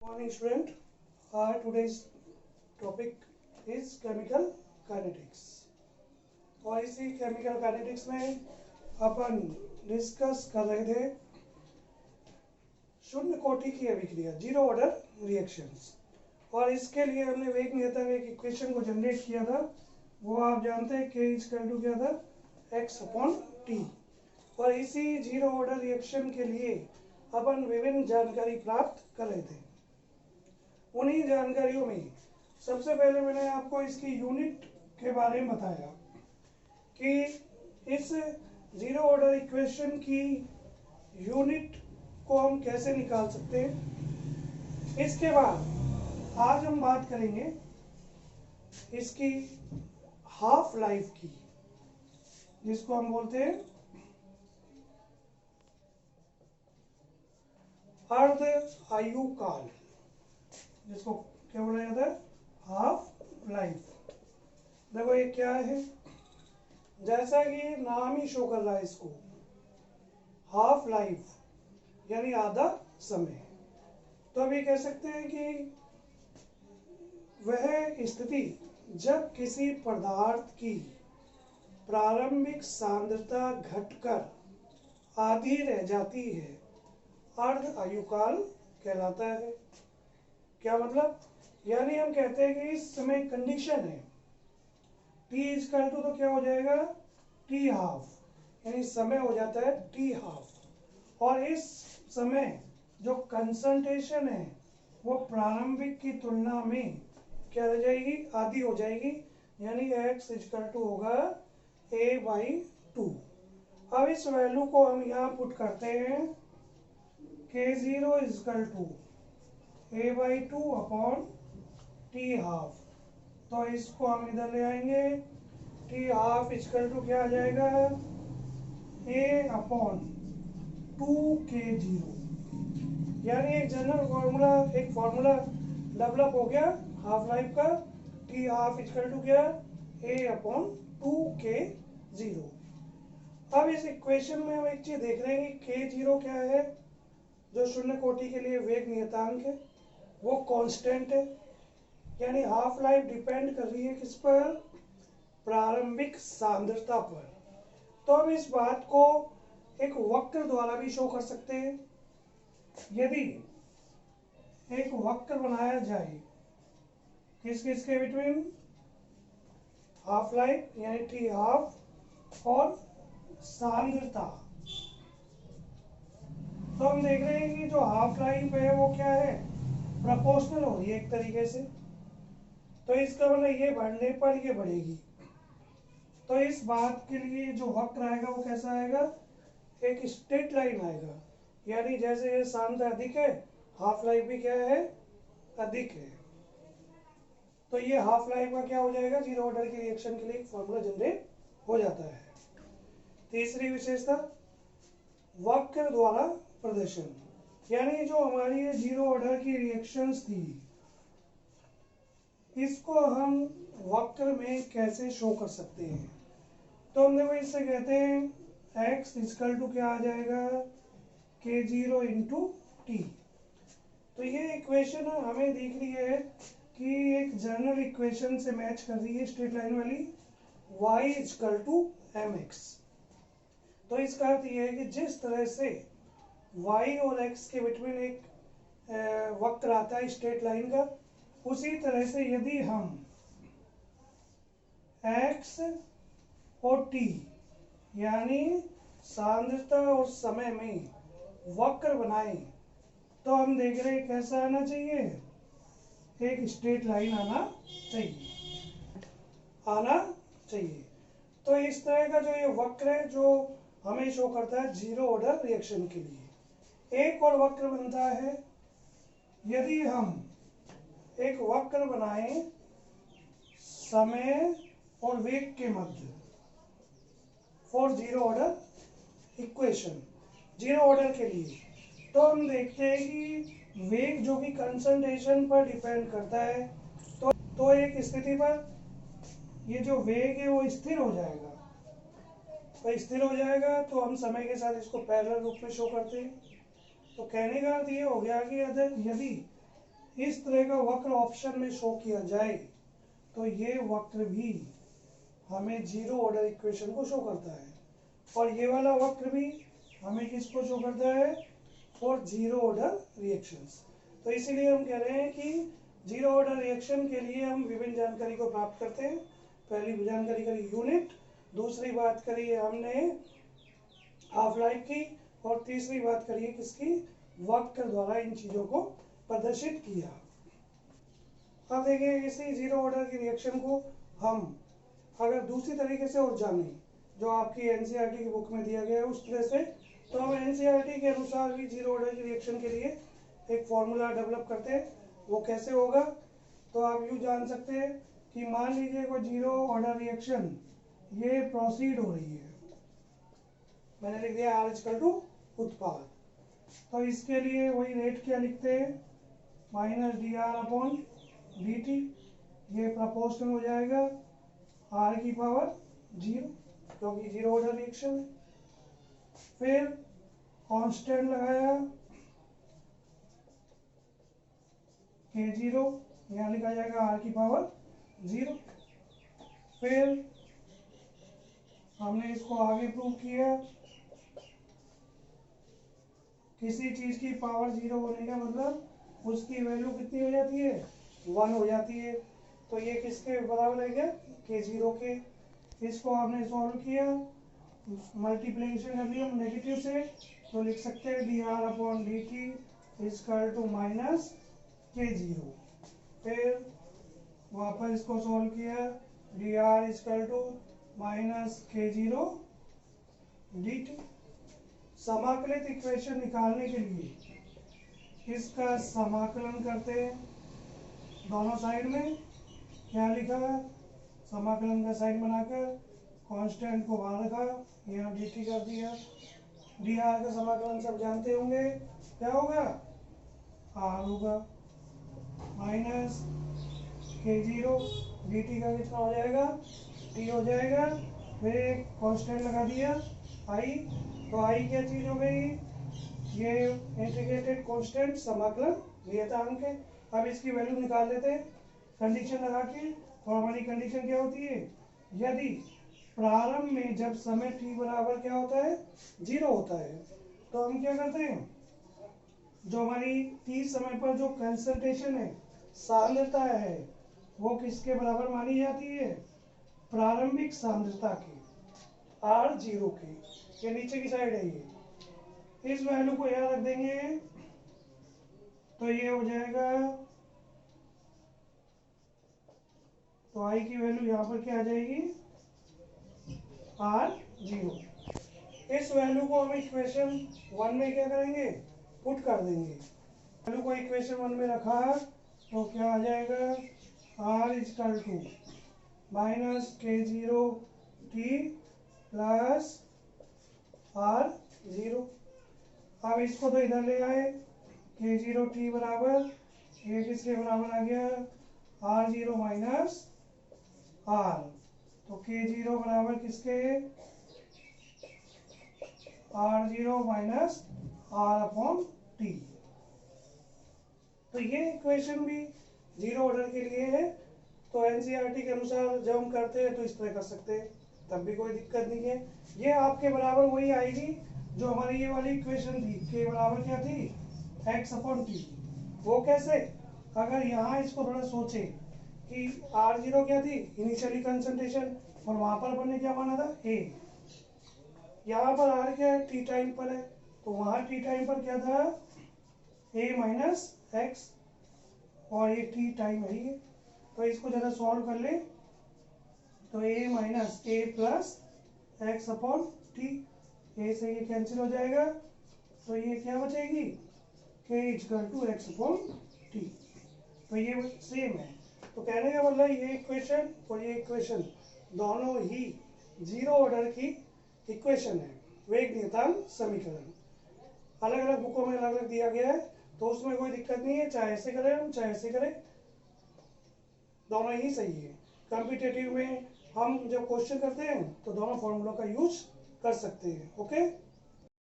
Morning student. Today's topic is chemical kinetics. और इसी chemical kinetics में अपन डिस्कस कर रहे थे शून्य कोटि की अभिक्रिया, जीरो ऑर्डर रिएक्शंस। और इसके लिए हमने वेग नियतांक एक इक्वेशन को जनरेट किया था। वो आप जानते हैं k इक्वल टू क्या था, x अपॉन टी। और इसी जीरो ऑर्डर रिएक्शन के लिए अपन विभिन्न जानकारी प्राप्त कर रहे थे। उन्हीं जानकारियों में सबसे पहले मैंने आपको इसकी यूनिट के बारे में बताया कि इस जीरो ऑर्डर इक्वेशन की यूनिट को हम कैसे निकाल सकते हैं। इसके बाद आज हम बात करेंगे इसकी हाफ लाइफ की, जिसको हम बोलते हैं अर्ध आयु काल, जिसको क्या बोला जाता है, हाफ लाइफ। देखो ये क्या है, जैसा कि नाम ही शो कर रहा है इसको, हाफ लाइफ यानी आधा समय। तो अभी कह सकते हैं कि वह स्थिति जब किसी पदार्थ की प्रारंभिक सांद्रता घटकर आधी रह जाती है, अर्ध आयुकाल कहलाता है। क्या मतलब, यानी हम कहते हैं कि इस समय कंडीशन है t इक्वल टू, तो क्या हो जाएगा, t हाफ, यानी समय हो जाता है t हाफ। और इस समय जो कंसंट्रेशन है वो प्रारंभिक की तुलना में क्या रह जाएगी, आधी हो जाएगी, यानी x इक्वल टू होगा a/2। अब इस वैल्यू को हम यहाँ पुट करते हैं, k0 equal to a/2 upon t half. तो इसको हम इधर ले आएंगे, टी हाफ इक्वल टू क्या आ जाएगा, a अपॉन 2k0। यानी एक जनरल फॉर्मूला, एक फॉर्मूला डेवलप हो गया हाफ लाइफ का, टी हाफ इक्वल टू क्या, a अपॉन 2k0। अब इस इक्वेशन में हम एक चीज देख रहे हैं कि k0 क्या है, जो शून्य कोटि के लिए वेग नियतांक है, वो कांस्टेंट है। यानी हाफ लाइफ डिपेंड कर रही है किस पर, प्रारंभिक सांद्रता पर। तो हम इस बात को एक वक्र द्वारा भी शो कर सकते हैं। यदि एक वक्र बनाया जाए किस किस के बिटवीन, हाफ लाइफ यानी टी हाफ और सांद्रता, तो हम देख रहे हैं कि जो हाफ लाइफ है वो क्या है, प्रोपोर्शनल हो रही है एक तरीके से। तो इसका मतलब ये बढ़ने पर ये बढ़ेगी। तो इस बात के लिए जो वक्र आएगा वो कैसा आएगा, एक स्ट्रेट लाइन आएगा। यानी जैसे ये सांद्रता अधिक है, हाफ लाइफ भी क्या है, अधिक है। तो ये हाफ लाइफ का क्या हो जाएगा, जीरो ऑर्डर की रिएक्शन के लिए एक फॉर्मूला जनरेट हो जाता है। तीसरी विशेषता, वक्र द्वारा प्रदर्शन। यानी जो हमारी ये जीरो ऑर्डर की रिएक्शंस थी, इसको हम वक्र में कैसे शो कर सकते हैं। तो हम देखो इससे कहते हैं x इक्वल टू क्या आ जाएगा, k0 इंटू टी। तो ये इक्वेशन हमें दिख रही है कि एक जनरल इक्वेशन से मैच कर रही है, स्ट्रेट लाइन वाली, y इक्वल टू mx। तो इसका अर्थ ये है कि जिस तरह से y और x के बिटवीन एक वक्र आता है स्ट्रेट लाइन का, उसी तरह से यदि हम x और t यानी सांद्रता और समय में वक्र बनाए, तो हम देख रहे हैं कैसा आना चाहिए, एक स्ट्रेट लाइन आना चाहिए। तो इस तरह का जो ये वक्र है, जो हमें शो करता है जीरो ऑर्डर रिएक्शन के लिए। एक और वक्र बनता है, यदि हम एक वक्र बनाएं समय और वेग के मध्य, for zero order equation, zero order के लिए, तो हम देखते हैं कि वेग जो कि कंसंट्रेशन पर डिपेंड करता है, तो एक स्थिति पर ये जो वेग है वो स्थिर हो जाएगा। तो स्थिर हो जाएगा तो हम समय के साथ इसको पैरेलल रूप में शो करते हैं। तो कहने का अर्थ ये हो गया कि यदि इस तरह का वक्र ऑप्शन में शो किया जाए तो ये वक्र भी हमें जीरो ऑर्डर इक्वेशन को शो करता है, और ये वाला वक्र भी हमें किसको शो करता है, फॉर जीरो ऑर्डर रिएक्शंस। तो इसीलिए हम कह रहे हैं कि जीरो ऑर्डर रिएक्शन के लिए हम विभिन्न जानकारी को प्राप्त करते हैं। पहली जानकारी करी यूनिट, दूसरी बात करी हमने हाफ लाइफ की, और तीसरी बात करिए किसकी, वक्र द्वारा इन चीजों को प्रदर्शित किया। अब देखिए इसी जीरो ऑर्डर की रिएक्शन को हम अगर दूसरी तरीके से और जाने, जो आपकी एनसीईआरटी की बुक में दिया गया है उस तरह से, तो हम एनसीईआरटी के अनुसार भी जीरो ऑर्डर की रिएक्शन के लिए एक फॉर्मूला डेवलप करते हैं। वो कैसे होगा, तो आप यूँ जान सकते हैं कि मान लीजिए कोई जीरो ऑर्डर रिएक्शन ये प्रोसीड हो रही है, मैंने लिख दिया आर इक्वल टू उत्पाद, तो इसके लिए वही रेट क्या लिखते हैं, minus D r upon d T, ये प्रपोर्शनल हो जाएगा आर की पावर जीरो, क्योंकि जीरो ऑर्डर रिएक्शन है। फिर कांस्टेंट लगाया के जीरो, यहाँ लिखा जाएगा आर की पावर जीरो। फिर हमने इसको आगे प्रूव किया, किसी चीज की पावर जीरो होने का मतलब उसकी वैल्यू कितनी हो जाती है, 1 हो जाती है। तो ये किसके बराबर है क्या, के जीरो के। इसको आपने सॉल्व किया, मल्टीप्लिकेशन कर लिया नेगेटिव से, तो लिख सकते हैं d r upon d t equal to minus k zero. फिर वापस इसको सॉल्व किया, d r equal to minus k zero d t. समाकलित इक्वेशन निकालने के लिए इसका समाकलन करते हैं दोनों साइड में। क्या लिखा, समाकलन का साइन बनाकर कांस्टेंट को बाहर रखा, यहाँ डी टी कर दिया। डी आर का समाकलन सब जानते होंगे, क्या होगा, आर होगा minus k zero, d T का कितना हो जाएगा, टी हो जाएगा। फिर एक कांस्टेंट लगा दिया आई, तो आई क्या चीज हो गई, ये इंटीग्रेटेड कांस्टेंट समाकलन नियतांक है। अब इसकी वैल्यू निकाल लेते हैं कंडीशन लगा के, और हमारी कंडीशन क्या होती है, यदि प्रारंभ में जब समय t बराबर क्या होता है, जीरो होता है, तो हम क्या करते हैं, जो हमारी t समय पर जो कंसंट्रेशन है, सांद्रता है, वो किसके बराबर मानी जाती है, प्रारंभिक सांद्रता की, आर जीरो की। ये नीचे की साइड है, ये इस वैल्यू को याद रख देंगे, तो ये हो जाएगा, तो आई की वैल्यू यहाँ पर क्या आ जाएगी, आर जीरो। इस वैल्यू को हम इक्वेशन 1 में क्या करेंगे, पुट कर देंगे। वैल्यू को इक्वेशन 1 में रखा तो क्या आ जाएगा, r equal to minus k zero t plus r zero. अब इसको तो इधर ले आए, के जीरो टी बराबर, ये किसके बराबर आ गया, आर जीरो माइनस आर, तो के जीरो बराबर किसके, r zero minus r upon t. तो ये इक्वेशन भी जीरो ऑर्डर के लिए है। तो एनसीईआरटी के अनुसार जब हम करते हैं तो इस तरह कर सकते हैं, तब भी कोई दिक्कत नहीं है। ये आपके बराबर वही आएगी जो हमारी ये वाली इक्वेशन थी, के बराबर क्या थी, एक्स अपॉन टी। वो कैसे, अगर यहाँ इसको थोड़ा सोचे कि आर जीरो क्या थी, इनिशियली कंसंट्रेशन, और वहां पर अपन ने क्या माना था, ए। यहाँ पर आर क्या है, टी टाइम पर है, तो वहां टी टाइम पर क्या था, ए माइनस एक्स, और ये टी टाइम है ये। तो इसको जरा सॉल्व कर ले, तो ए माइनस ए प्लस एक्स अपॉन टी, ए से ये कैंसिल हो जाएगा, तो ये क्या बचेगी, k equal to x upon t. तो ये सेम है। तो कहने का मतलब ये इक्वेशन और ये इक्वेशन दोनों ही जीरो ऑर्डर की इक्वेशन है, वेग नियतांक समीकरण। अलग अलग बुकों में अलग अलग दिया गया है, तो उसमें कोई दिक्कत नहीं है, चाहे ऐसे करें हम चाहे ऐसे करें, दोनों ही सही है। कॉम्पिटिटिव में हम जब क्वेश्चन करते हैं तो दोनों फॉर्मूलों का यूज कर सकते हैं। ओके।